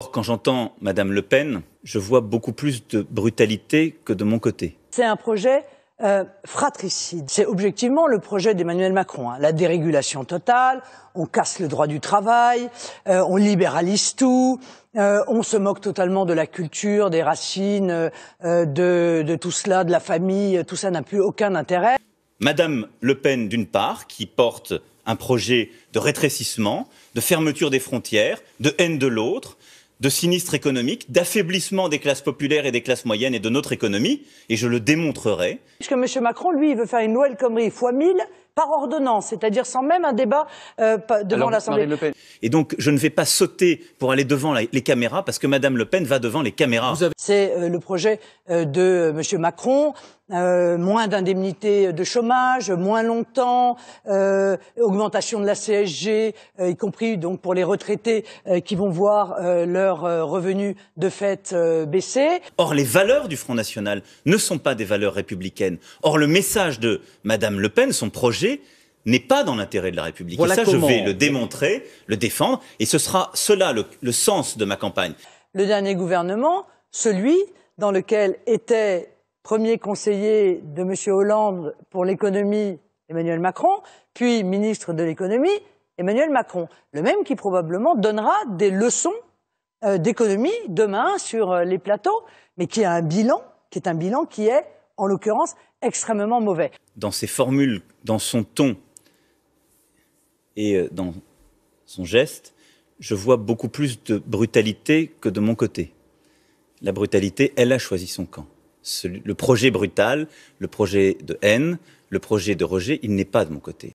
Quand j'entends Madame Le Pen, je vois beaucoup plus de brutalité que de mon côté. C'est un projet fratricide. C'est objectivement le projet d'Emmanuel Macron. La dérégulation totale, on casse le droit du travail, on libéralise tout, on se moque totalement de la culture, des racines, de tout cela, de la famille, tout ça n'a plus aucun intérêt. Madame Le Pen, d'une part, qui porte un projet de rétrécissement, de fermeture des frontières, de haine de l'autre, de sinistre économique, d'affaiblissement des classes populaires et des classes moyennes et de notre économie, et je le démontrerai. Puisque M. Macron, lui, il veut faire une loi El Khomri fois 1000 par ordonnance, c'est-à-dire sans même un débat devant l'Assemblée. Et donc, je ne vais pas sauter pour aller devant les caméras, parce que Madame Le Pen va devant les caméras. C'est le projet de M. Macron, moins d'indemnités de chômage, moins longtemps, augmentation de la CSG, y compris donc pour les retraités qui vont voir leurs revenus de fait baisser. Or, les valeurs du Front National ne sont pas des valeurs républicaines. Or, le message de Madame Le Pen, son projet, n'est pas dans l'intérêt de la République. Voilà, et ça, je vais le démontrer, le défendre, et ce sera cela le sens de ma campagne. Le dernier gouvernement, celui dans lequel était premier conseiller de M. Hollande pour l'économie, Emmanuel Macron, puis ministre de l'économie, Emmanuel Macron. Le même qui probablement donnera des leçons d'économie demain sur les plateaux, mais qui a un bilan, qui est, en l'occurrence, extrêmement mauvais. Dans ses formules, dans son ton et dans son geste, je vois beaucoup plus de brutalité que de mon côté. La brutalité, elle a choisi son camp. Le projet brutal, le projet de haine, le projet de rejet, il n'est pas de mon côté.